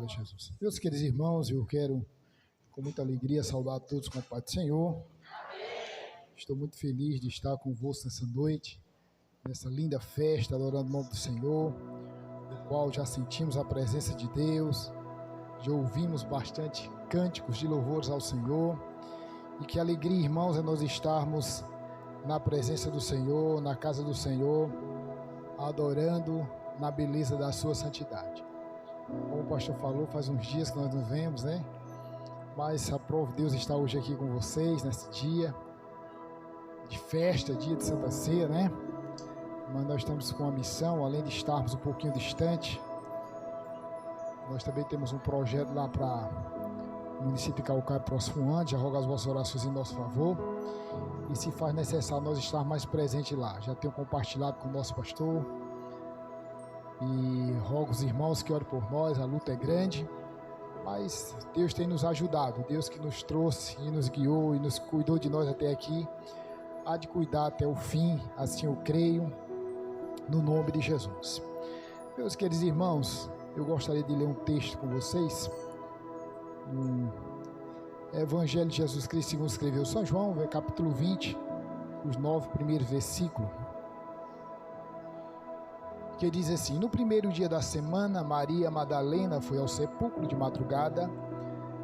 Glória a Jesus. Meus queridos irmãos, eu quero com muita alegria saudar a todos com a paz do Senhor. Amém. Estou muito feliz de estar convosco nessa noite, nessa linda festa, adorando o nome do Senhor, no qual já sentimos a presença de Deus, já ouvimos bastante cânticos de louvores ao Senhor. E que alegria, irmãos, é nós estarmos na presença do Senhor, na casa do Senhor, adorando na beleza da sua santidade. Como o pastor falou, faz uns dias que nós não vemos, né? Mas aprove Deus estar hoje aqui com vocês, nesse dia de festa, dia de Santa Ceia, né? Mas nós estamos com uma missão, além de estarmos um pouquinho distante, nós também temos um projeto lá para o município de Calcaia, próximo ano. Já rogo as vossas orações em nosso favor. E se faz necessário nós estarmos mais presentes lá. Já tenho compartilhado com o nosso pastor. E rogo os irmãos que orem por nós. A luta é grande, mas Deus tem nos ajudado. Deus que nos trouxe e nos guiou e nos cuidou de nós até aqui, há de cuidar até o fim, assim eu creio, no nome de Jesus. Meus queridos irmãos, eu gostaria de ler um texto com vocês, no Evangelho de Jesus Cristo segundo escreveu São João, capítulo 20, os 9 primeiros versículos, que diz assim: no primeiro dia da semana, Maria Madalena foi ao sepulcro de madrugada,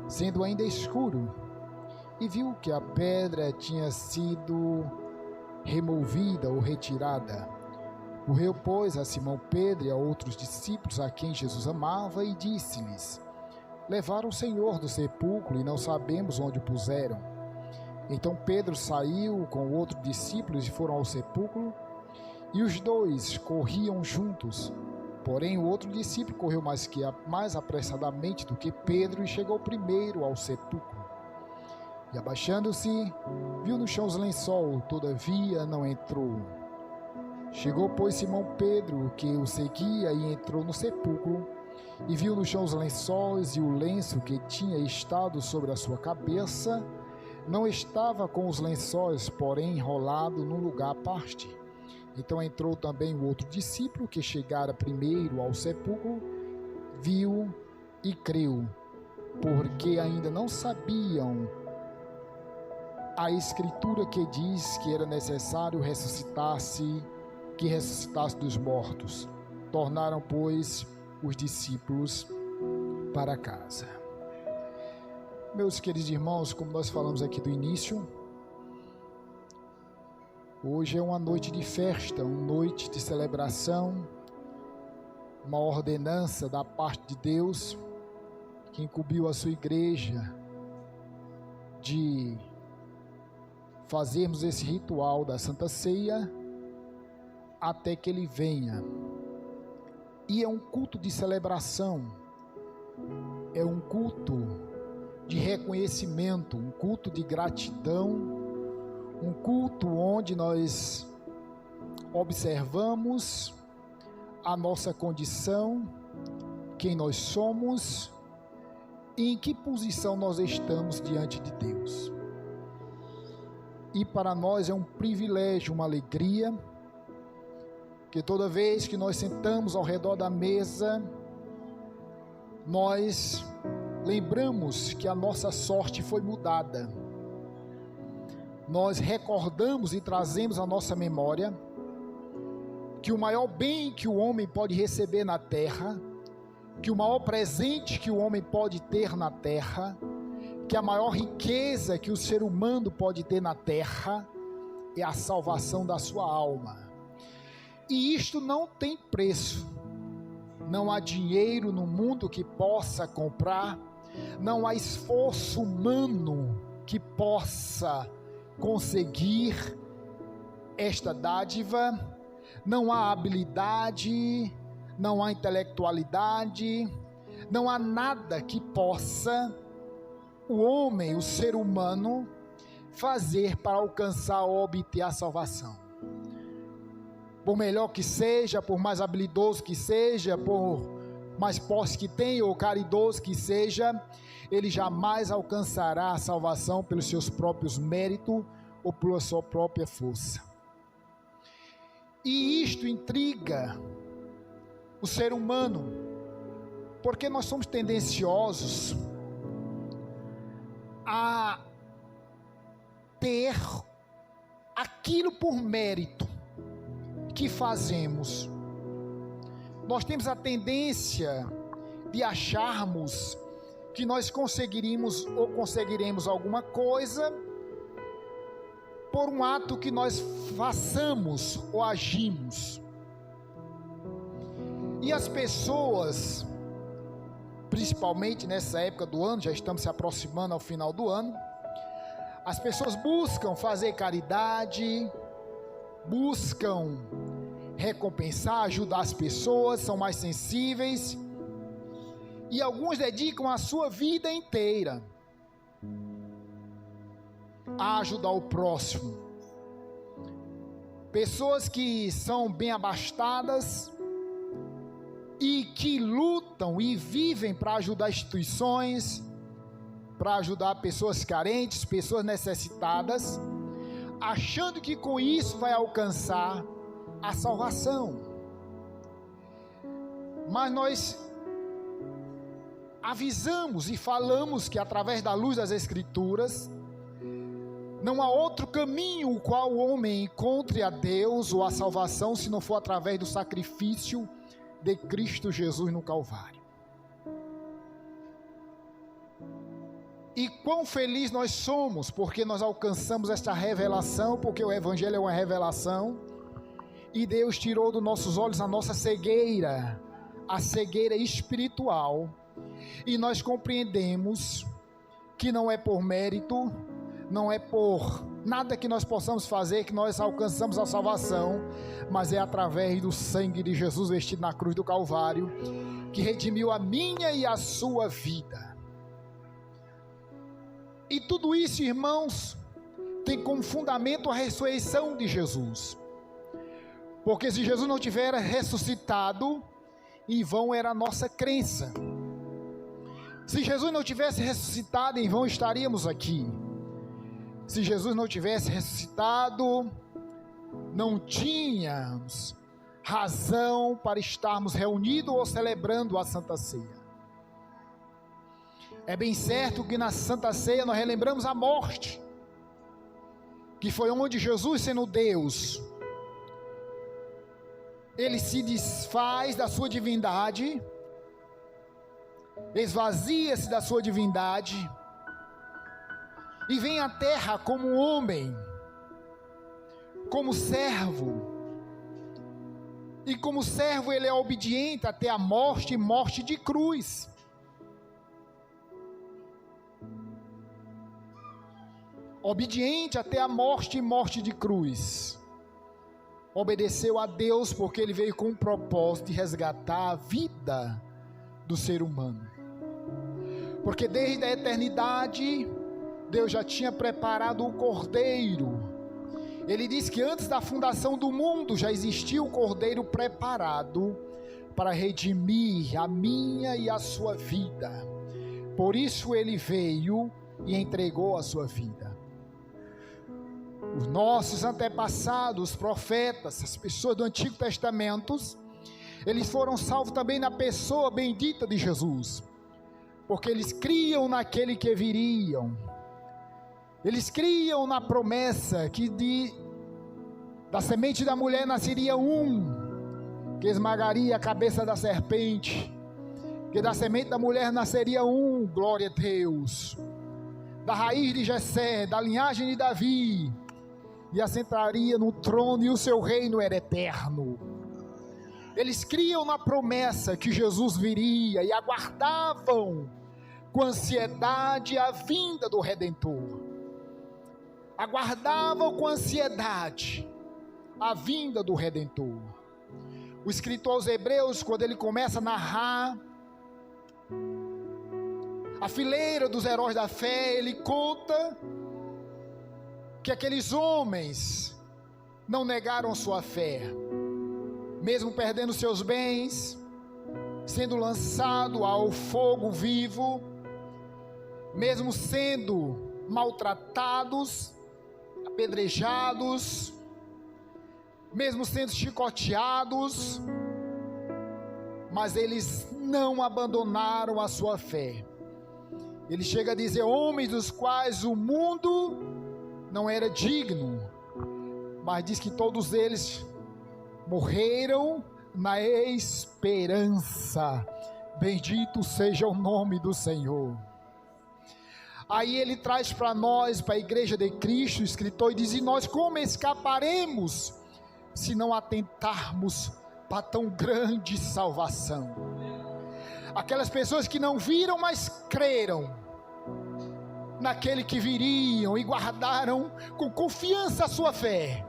sendo ainda escuro, e viu que a pedra tinha sido removida ou retirada. Correu, pois, a Simão Pedro e a outros discípulos a quem Jesus amava e disse-lhes: levaram o Senhor do sepulcro e não sabemos onde o puseram. Então Pedro saiu com outros discípulos e foram ao sepulcro, e os dois corriam juntos. Porém o outro discípulo correu mais apressadamente do que Pedro e chegou primeiro ao sepulcro. E abaixando-se, viu no chão os lençóis, todavia não entrou. Chegou, pois, Simão Pedro, que o seguia, e entrou no sepulcro, e viu no chão os lençóis, e o lenço que tinha estado sobre a sua cabeça não estava com os lençóis, porém enrolado num lugar à parte. Então entrou também o outro discípulo, que chegara primeiro ao sepulcro, viu e creu, porque ainda não sabiam a escritura que diz que era necessário que ressuscitasse dos mortos. Tornaram, pois, os discípulos para casa. Meus queridos irmãos, como nós falamos aqui do início, hoje é uma noite de festa, uma noite de celebração, uma ordenança da parte de Deus, que incumbiu a sua igreja de fazermos esse ritual da Santa Ceia até que Ele venha. E é um culto de celebração, é um culto de reconhecimento, um culto de gratidão, um culto onde nós observamos a nossa condição, quem nós somos e em que posição nós estamos diante de Deus. E para nós é um privilégio, uma alegria, que toda vez que nós sentamos ao redor da mesa, nós lembramos que a nossa sorte foi mudada. Nós recordamos e trazemos à nossa memória que o maior bem que o homem pode receber na terra, que o maior presente que o homem pode ter na terra, que a maior riqueza que o ser humano pode ter na terra é a salvação da sua alma. E isto não tem preço. Não há dinheiro no mundo que possa comprar, não há esforço humano que possa conseguir esta dádiva, não há habilidade, não há intelectualidade, não há nada que possa o homem, o ser humano, fazer para alcançar ou obter a salvação. Por melhor que seja, por mais habilidoso que seja, por mais posse que tenha ou caridoso que seja, ele jamais alcançará a salvação pelos seus próprios méritos ou pela sua própria força. E isto intriga o ser humano, Porque nós somos tendenciosos a ter aquilo por mérito que fazemos. Nós temos a tendência de acharmos que nós conseguiremos alguma coisa por um ato que nós façamos ou agimos. E as pessoas, principalmente nessa época do ano, já estamos se aproximando ao final do ano, as pessoas buscam fazer caridade, buscam recompensar, ajudar as pessoas, são mais sensíveis, e alguns dedicam a sua vida inteira a ajudar o próximo. Pessoas que são bem abastadas e que lutam e vivem para ajudar instituições, para ajudar pessoas carentes, pessoas necessitadas, achando que com isso vai alcançar a salvação. Mas nós avisamos e falamos que através da luz das Escrituras, não há outro caminho o qual o homem encontre a Deus ou a salvação, se não for através do sacrifício de Cristo Jesus no Calvário. E quão feliz nós somos, porque nós alcançamos esta revelação, porque o Evangelho é uma revelação, e Deus tirou dos nossos olhos a nossa cegueira, a cegueira espiritual, e nós compreendemos que não é por mérito, não é por nada que nós possamos fazer que nós alcançamos a salvação, mas é através do sangue de Jesus vestido na cruz do Calvário, que redimiu a minha e a sua vida. E tudo isso, irmãos, tem como fundamento a ressurreição de Jesus. Porque se Jesus não tivesse ressuscitado, em vão era a nossa crença. Se Jesus não tivesse ressuscitado, em vão estaríamos aqui. Se Jesus não tivesse ressuscitado, não tínhamos razão para estarmos reunidos ou celebrando a Santa Ceia. É bem certo que na Santa Ceia nós relembramos a morte, que foi onde Jesus, sendo Deus, ele se desfaz da sua divindade, esvazia-se da sua divindade, e vem à terra como homem, como servo, e como servo ele é obediente até a morte, e morte de cruz. Obediente até a morte e morte de cruz. Obedeceu a Deus porque ele veio com o propósito de resgatar a vida do ser humano. Porque desde a eternidade, Deus já tinha preparado o Cordeiro. Ele diz que antes da fundação do mundo já existia o Cordeiro preparado para redimir a minha e a sua vida. Por isso ele veio e entregou a sua vida. Os nossos antepassados, os profetas, as pessoas do Antigo Testamento, eles foram salvos também na pessoa bendita de Jesus, porque eles criam naquele que viriam. Eles criam na promessa que da semente da mulher nasceria um, que esmagaria a cabeça da serpente, que da semente da mulher nasceria um, glória a Deus, da raiz de Jessé, da linhagem de Davi, e assentaria no trono, e o seu reino era eterno. Eles criam na promessa que Jesus viria, e aguardavam com ansiedade a vinda do Redentor. Aguardavam com ansiedade a vinda do Redentor. O escritor aos Hebreus, quando ele começa a narrar a fileira dos heróis da fé, ele conta que aqueles homens não negaram sua fé, mesmo perdendo seus bens, sendo lançado ao fogo vivo, mesmo sendo maltratados, apedrejados, mesmo sendo chicoteados, mas eles não abandonaram a sua fé. Ele chega a dizer: homens dos quais o mundo não era digno, mas diz que todos eles morreram na esperança. Bendito seja o nome do Senhor. Aí ele traz para nós, para a igreja de Cristo, o escritor, e diz: e nós como escaparemos se não atentarmos para tão grande salvação? Aquelas pessoas que não viram, mas creram naquele que viriam e guardaram com confiança a sua fé,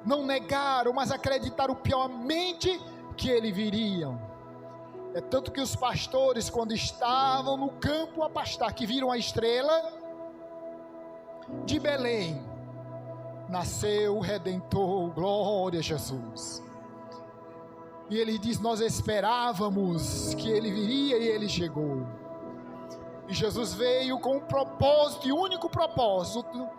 não negaram, mas acreditaram piamente que ele viriam. É tanto que os pastores, quando estavam no campo a pastar, que viram a estrela de Belém, nasceu o Redentor, glória a Jesus. E ele diz: nós esperávamos que ele viria e ele chegou. E Jesus veio com um propósito, e único propósito,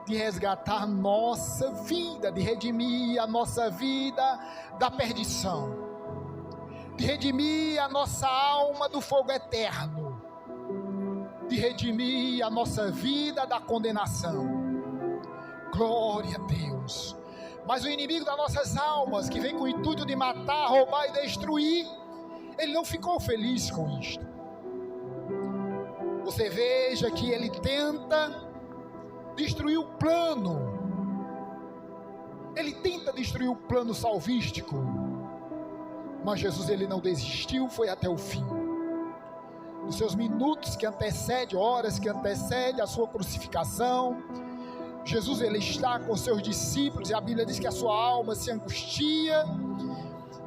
de resgatar nossa vida, de redimir a nossa vida da perdição, de redimir a nossa alma do fogo eterno, de redimir a nossa vida da condenação. Glória a Deus. Mas o inimigo das nossas almas, que vem com o intuito de matar, roubar e destruir, ele não ficou feliz com isto. Você veja que ele tenta destruir o plano, ele tenta destruir o plano salvístico, mas Jesus, ele não desistiu, foi até o fim. Nos seus minutos que antecedem, horas que antecedem a sua crucificação, Jesus, ele está com seus discípulos, e a Bíblia diz que a sua alma se angustia,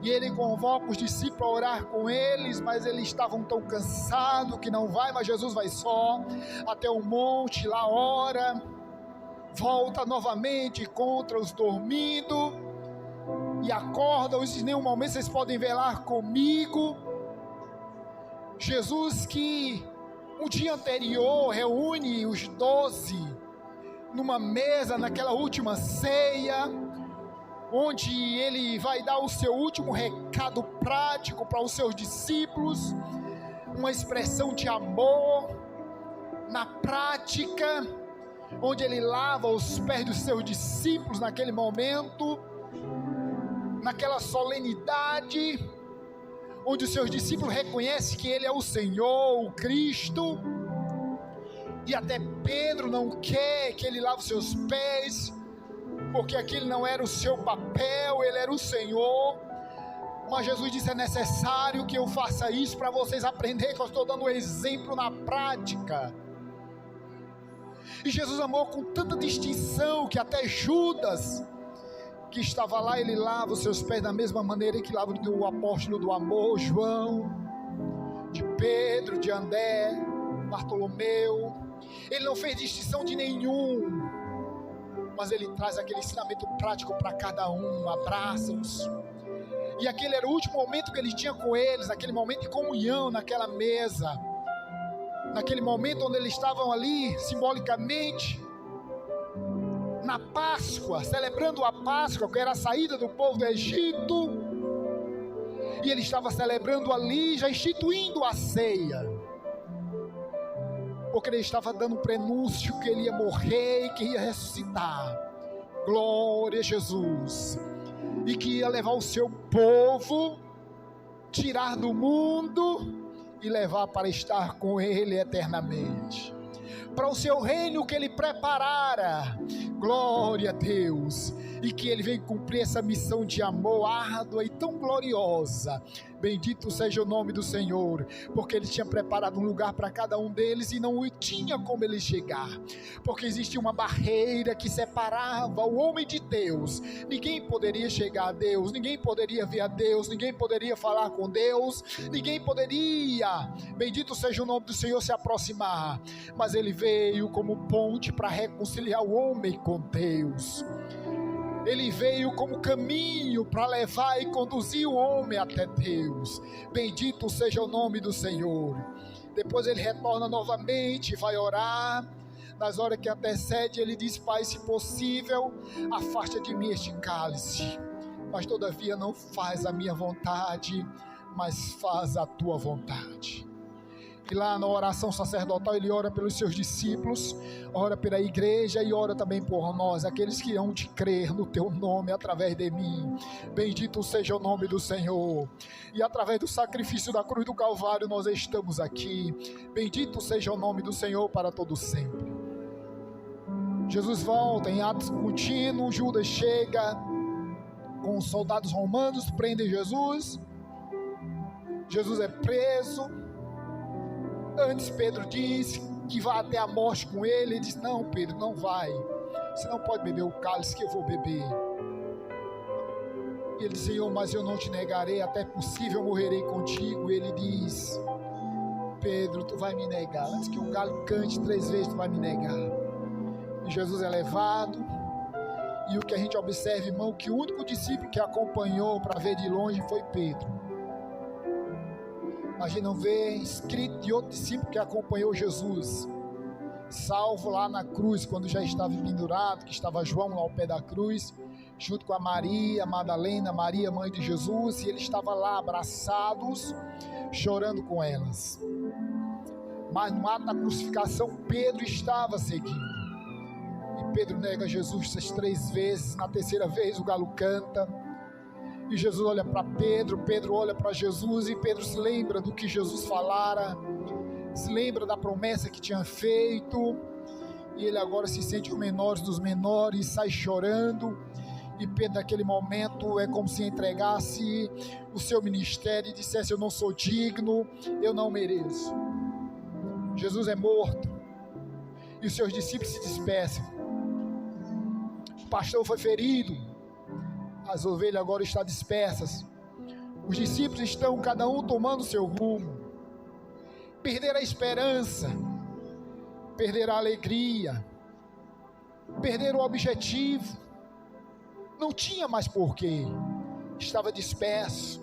e ele convoca os discípulos a orar com eles, mas eles estavam tão cansados que não vai, mas Jesus vai só até o monte, lá ora, volta novamente, encontra-os dormindo, e acorda-os, em nenhum momento vocês podem velar comigo. Jesus, que um dia anterior reúne os 12 numa mesa, naquela última ceia, onde ele vai dar o seu último recado prático para os seus discípulos, uma expressão de amor na prática, onde ele lava os pés dos seus discípulos naquele momento, naquela solenidade, onde os seus discípulos reconhecem que ele é o Senhor, o Cristo, e até Pedro não quer que ele lave os seus pés, porque aquele não era o seu papel, ele era o Senhor. Mas Jesus disse: é necessário que eu faça isso para vocês aprenderem que eu estou dando um exemplo na prática. E Jesus amou com tanta distinção que até Judas, que estava lá, ele lava os seus pés da mesma maneira que lava o apóstolo do amor, João, de Pedro, de André, Bartolomeu. Ele não fez distinção de nenhum, mas ele traz aquele ensinamento prático para cada um, abraça-os. E aquele era o último momento que ele tinha com eles, aquele momento de comunhão naquela mesa, naquele momento onde eles estavam ali simbolicamente na Páscoa, celebrando a Páscoa, que era a saída do povo do Egito, e ele estava celebrando ali, já instituindo a ceia, porque ele estava dando um prenúncio que ele ia morrer e que ia ressuscitar, glória a Jesus, e que ia levar o seu povo, tirar do mundo e levar para estar com ele eternamente, para o seu reino que ele preparara, glória a Deus, e que ele vem cumprir essa missão de amor árdua e tão gloriosa. Bendito seja o nome do Senhor, porque ele tinha preparado um lugar para cada um deles e não tinha como ele chegar, porque existia uma barreira que separava o homem de Deus. Ninguém poderia chegar a Deus, ninguém poderia ver a Deus, ninguém poderia falar com Deus, ninguém poderia, bendito seja o nome do Senhor, se aproximar, mas ele veio como ponte para reconciliar o homem com Deus. Ele veio como caminho para levar e conduzir o homem até Deus. Bendito seja o nome do Senhor. Depois ele retorna novamente, vai orar. Nas horas que antecede, ele diz: Pai, se possível, afasta de mim este cálice, mas todavia não faz a minha vontade, mas faz a tua vontade. E lá na oração sacerdotal ele ora pelos seus discípulos, ora pela igreja e ora também por nós, aqueles que hão de crer no teu nome através de mim. Bendito seja o nome do Senhor. E através do sacrifício da cruz do Calvário nós estamos aqui. Bendito seja o nome do Senhor para todo sempre. Jesus volta em atos contínuos. Judas chega com os soldados romanos, prendem Jesus. Jesus é preso. Antes Pedro diz que vai até a morte com ele. Ele diz: não, Pedro, não vai. Você não pode beber o cálice que eu vou beber. E ele diz: Senhor, mas eu não te negarei, até possível eu morrerei contigo. E ele diz: Pedro, tu vai me negar. Antes que o galo cante 3 vezes, tu vai me negar. E Jesus é levado. E o que a gente observa, irmão, que o único discípulo que acompanhou para ver de longe foi Pedro. A gente não vê escrito de outro discípulo que acompanhou Jesus, salvo lá na cruz, quando já estava pendurado, que estava João lá ao pé da cruz, junto com a Maria Madalena, Maria, mãe de Jesus, e ele estava lá abraçados, chorando com elas. Mas no ato da crucificação, Pedro estava seguindo. E Pedro nega Jesus essas 3 vezes, na 3ª vez o galo canta. E Jesus olha para Pedro, Pedro olha para Jesus, e Pedro se lembra do que Jesus falara, se lembra da promessa que tinha feito, e ele agora se sente o menor dos menores, sai chorando. E Pedro naquele momento é como se entregasse o seu ministério e dissesse: eu não sou digno, eu não mereço. Jesus é morto, e os seus discípulos se dispersam. O pastor foi ferido, as ovelhas agora estão dispersas. Os discípulos estão cada um tomando seu rumo. Perderam a esperança, perderam a alegria, perderam o objetivo. Não tinha mais porquê, estava disperso.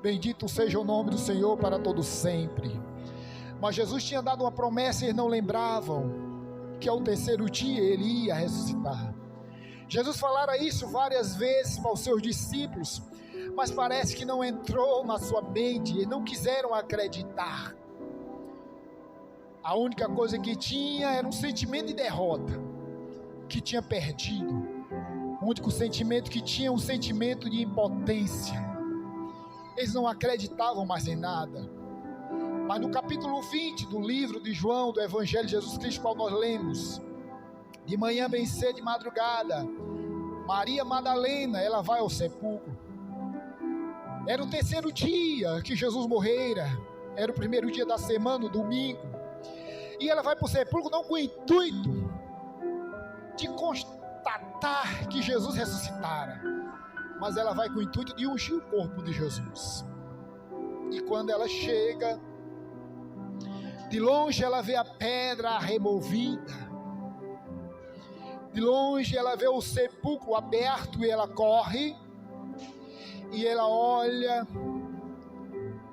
Bendito seja o nome do Senhor para todo sempre. Mas Jesus tinha dado uma promessa e eles não lembravam que ao 3º dia ele ia ressuscitar. Jesus falara isso várias vezes para os seus discípulos, mas parece que não entrou na sua mente, eles não quiseram acreditar. A única coisa que tinha era um sentimento de derrota, que tinha perdido. O único sentimento que tinha, um sentimento de impotência. Eles não acreditavam mais em nada. Mas no capítulo 20 do livro de João, do Evangelho de Jesus Cristo, qual nós lemos, de manhã bem cedo, de madrugada, Maria Madalena, ela vai ao sepulcro. Era o 3º dia que Jesus morrera, era o 1º dia da semana, o domingo, e ela vai para o sepulcro não com o intuito de constatar que Jesus ressuscitara, mas ela vai com o intuito de ungir o corpo de Jesus. E quando ela chega, de longe ela vê a pedra removida, de longe ela vê o sepulcro aberto, e ela corre, e ela olha,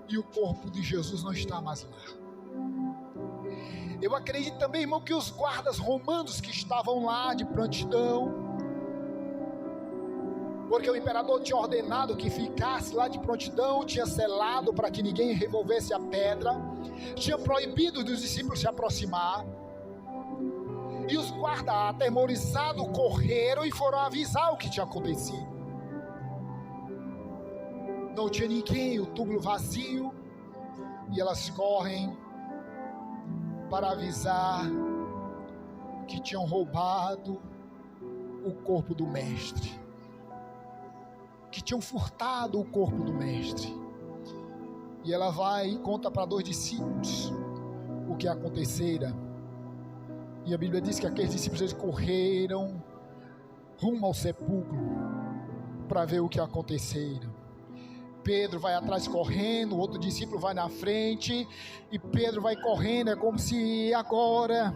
e o corpo de Jesus não está mais lá. Eu acredito também, irmão, que os guardas romanos que estavam lá de prontidão, porque o imperador tinha ordenado que ficasse lá de prontidão, tinha selado para que ninguém revolvesse a pedra, tinha proibido dos discípulos se aproximar. E os guardas, atemorizados, correram e foram avisar o que tinha acontecido. Não tinha ninguém, o túmulo vazio, e elas correm para avisar que tinham roubado o corpo do mestre, que tinham furtado o corpo do mestre. E ela vai e conta para 2 discípulos o que acontecera. E a Bíblia diz que aqueles discípulos, eles correram rumo ao sepulcro para ver o que acontecera. Pedro vai atrás correndo, o outro discípulo vai na frente, e Pedro vai correndo, é como se agora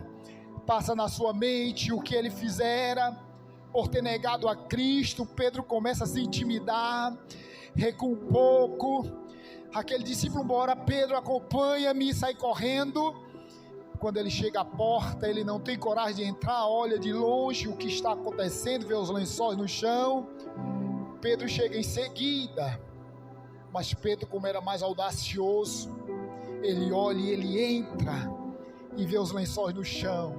passa na sua mente o que ele fizera, por ter negado a Cristo. Pedro começa a se intimidar, recua um pouco, aquele discípulo, embora Pedro acompanha-me, sai correndo. Quando ele chega à porta, ele não tem coragem de entrar, olha de longe o que está acontecendo, vê os lençóis no chão. Pedro chega em seguida, Mas Pedro, como era mais audacioso, ele olha e ele entra e vê os lençóis no chão,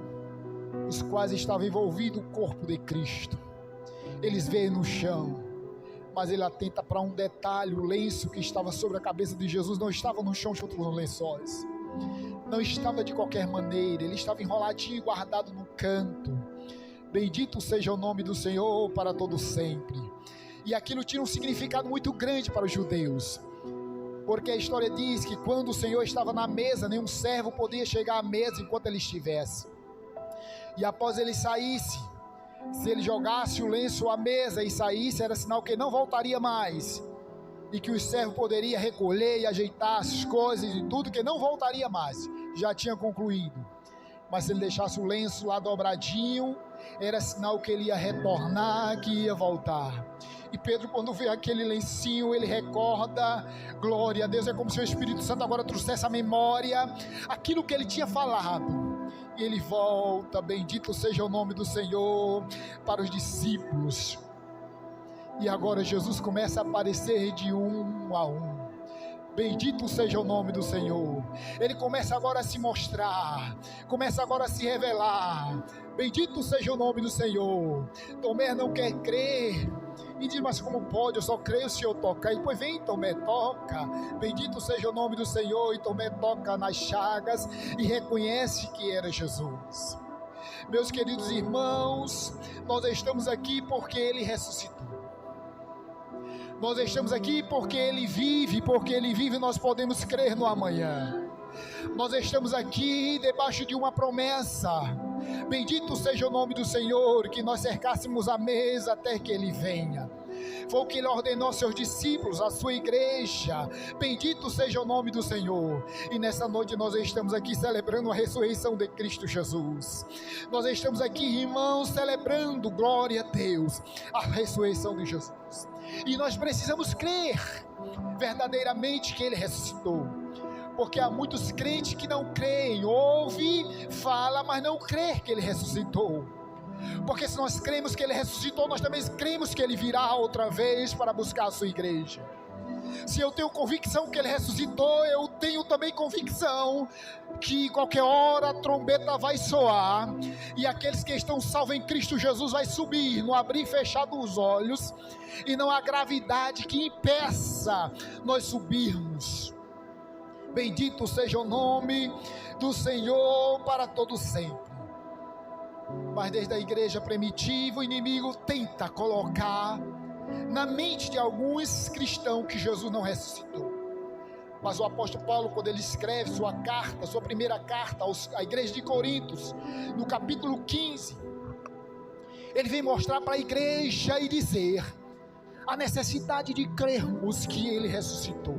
os quais estava envolvido o corpo de Cristo. Eles veem no chão, mas ele atenta para um detalhe: o lenço que estava sobre a cabeça de Jesus não estava no chão junto com os lençóis, não estava de qualquer maneira, ele estava enroladinho e guardado no canto. Bendito seja o nome do Senhor para todo sempre. E aquilo tinha um significado muito grande para os judeus, porque a história diz que quando o Senhor estava na mesa, nenhum servo podia chegar à mesa enquanto ele estivesse, e após ele saísse, se ele jogasse o lenço à mesa e saísse, era sinal que não voltaria mais, e que o servo poderia recolher e ajeitar as coisas e tudo, que não voltaria mais, já tinha concluído. Mas se ele deixasse o lenço lá dobradinho, era sinal que ele ia retornar, que ia voltar. E Pedro, quando vê aquele lencinho, ele recorda, glória a Deus, é como se o Espírito Santo agora trouxesse à memória aquilo que ele tinha falado. E ele volta, bendito seja o nome do Senhor, para os discípulos. E agora Jesus começa a aparecer de um a um. Bendito seja o nome do Senhor. Ele começa agora a se mostrar, começa agora a se revelar. Bendito seja o nome do Senhor. Tomé não quer crer e diz: mas como pode? Eu só creio se eu tocar. E depois vem Tomé, toca. Bendito seja o nome do Senhor. E Tomé toca nas chagas e reconhece que era Jesus. Meus queridos irmãos, nós estamos aqui porque Ele ressuscitou. Nós estamos aqui porque Ele vive, nós podemos crer no amanhã. Nós estamos aqui debaixo de uma promessa. Bendito seja o nome do Senhor, que nós cercássemos a mesa até que Ele venha. Foi o que Ele ordenou aos seus discípulos, à sua igreja. Bendito seja o nome do Senhor. E nessa noite nós estamos aqui celebrando a ressurreição de Cristo Jesus. Nós estamos aqui, irmãos, celebrando, glória a Deus, a ressurreição de Jesus. E nós precisamos crer verdadeiramente que Ele ressuscitou, porque há muitos crentes que não creem, ouve, fala, mas não crê que Ele ressuscitou. Porque se nós cremos que Ele ressuscitou, nós também cremos que Ele virá outra vez para buscar a sua igreja. Se eu tenho convicção que Ele ressuscitou, eu tenho também convicção que qualquer hora a trombeta vai soar, e aqueles que estão salvos em Cristo Jesus vai subir, no abrir e fechar dos olhos, e não há gravidade que impeça nós subirmos. Bendito seja o nome do Senhor para todo sempre. Mas desde a igreja primitiva, o inimigo tenta colocar na mente de alguns cristãos que Jesus não ressuscitou. Mas o apóstolo Paulo, quando ele escreve sua carta, sua primeira carta à igreja de Coríntios, no capítulo 15, ele vem mostrar para a igreja e dizer a necessidade de crermos que Ele ressuscitou,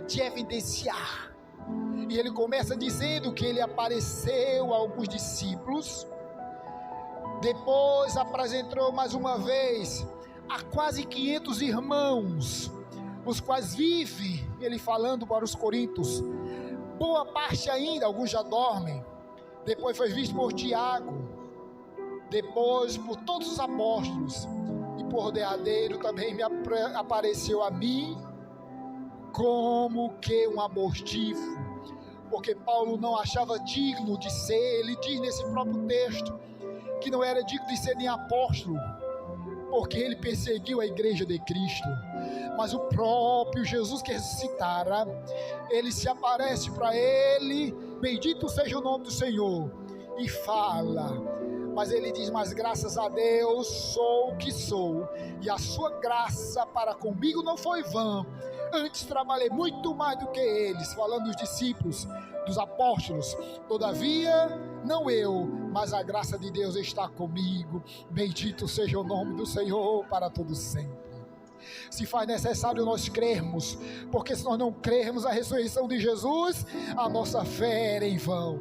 de evidenciar. E ele começa dizendo que Ele apareceu a alguns discípulos, depois apresentou mais uma vez a quase 500 irmãos, os quais vivem, ele falando para os coríntios, boa parte ainda, alguns já dormem. Depois foi visto por Tiago, depois por todos os apóstolos, e por derradeiro também me apareceu a mim, como que um abortivo, porque Paulo não achava digno de ser, ele diz nesse próprio texto, que não era digno de ser nem apóstolo, porque ele perseguiu a igreja de Cristo. Mas o próprio Jesus que ressuscitara, ele se aparece para ele, bendito seja o nome do Senhor, e fala, mas ele diz, mas graças a Deus sou o que sou, e a sua graça para comigo não foi vã, antes trabalhei muito mais do que eles, falando dos discípulos, dos apóstolos, todavia não eu, mas a graça de Deus está comigo, bendito seja o nome do Senhor para todo sempre. Se faz necessário nós crermos, porque se nós não crermos a ressurreição de Jesus, a nossa fé era em vão.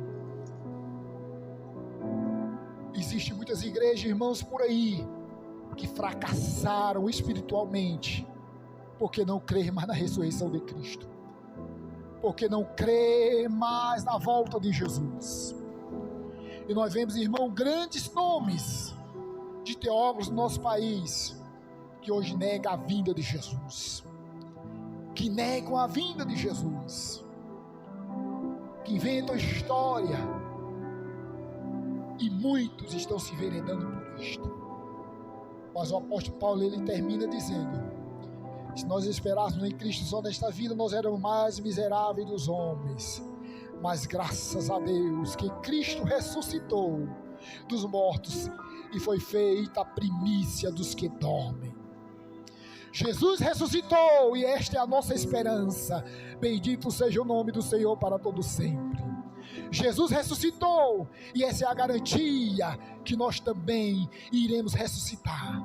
Existem muitas igrejas, irmãos, por aí, que fracassaram espiritualmente, porque não crê mais na ressurreição de Cristo, porque não crê mais na volta de Jesus. E nós vemos, irmão, grandes nomes de teólogos no nosso país, que hoje nega a vinda de Jesus, que negam a vinda de Jesus, que inventam história, e muitos estão se enveredando por isto. Mas o apóstolo Paulo, ele termina dizendo: se nós esperássemos em Cristo só nesta vida, nós éramos mais miseráveis dos homens, mas graças a Deus que Cristo ressuscitou dos mortos e foi feita a primícia dos que dormem. Jesus ressuscitou e esta é a nossa esperança. Bendito seja o nome do Senhor para todo sempre. Jesus ressuscitou e essa é a garantia que nós também iremos ressuscitar.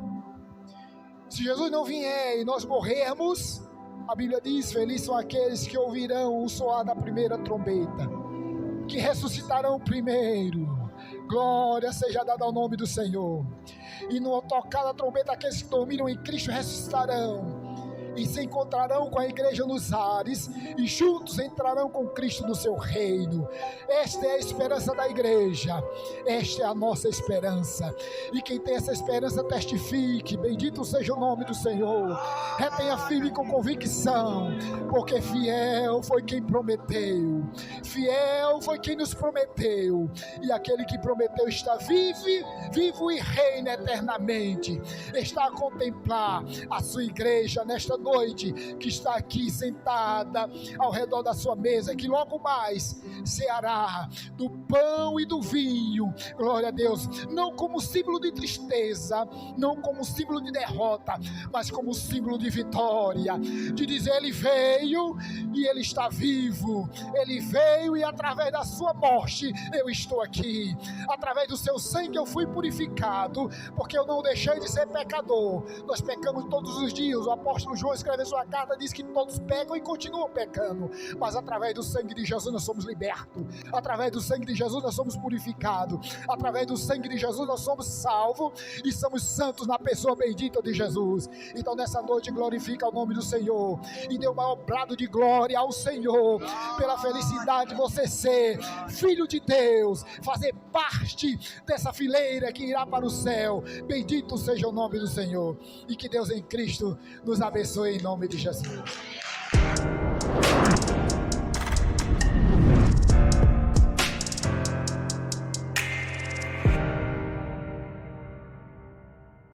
Se Jesus não vier e nós morrermos, a Bíblia diz: felizes são aqueles que ouvirão o soar da primeira trombeta, que ressuscitarão primeiro. Glória seja dada ao nome do Senhor. E no tocar da trombeta, aqueles que dormiram em Cristo ressuscitarão e se encontrarão com a igreja nos ares, e juntos entrarão com Cristo no seu reino. Esta é a esperança da igreja, esta é a nossa esperança, e quem tem essa esperança testifique: bendito seja o nome do Senhor. Retenha firme com convicção, porque fiel foi quem prometeu, fiel foi quem nos prometeu, e aquele que prometeu está vivo e reina eternamente. Está a contemplar a sua igreja nesta noite, que está aqui sentada ao redor da sua mesa, que logo mais ceará do pão e do vinho, glória a Deus, não como símbolo de tristeza, não como símbolo de derrota, mas como símbolo de vitória, de dizer: ele veio e ele está vivo, ele veio e através da sua morte eu estou aqui, através do seu sangue eu fui purificado, porque eu não deixei de ser pecador. Nós pecamos todos os dias. O apóstolo João escreve sua carta, diz que todos pecam e continuam pecando, mas através do sangue de Jesus nós somos libertos, através do sangue de Jesus nós somos purificados, através do sangue de Jesus nós somos salvos e somos santos na pessoa bendita de Jesus. Então nessa noite glorifica o nome do Senhor e dê o maior brado de glória ao Senhor pela felicidade de você ser filho de Deus, fazer parte dessa fileira que irá para o céu. Bendito seja o nome do Senhor, e que Deus em Cristo nos abençoe em nome de Jesus.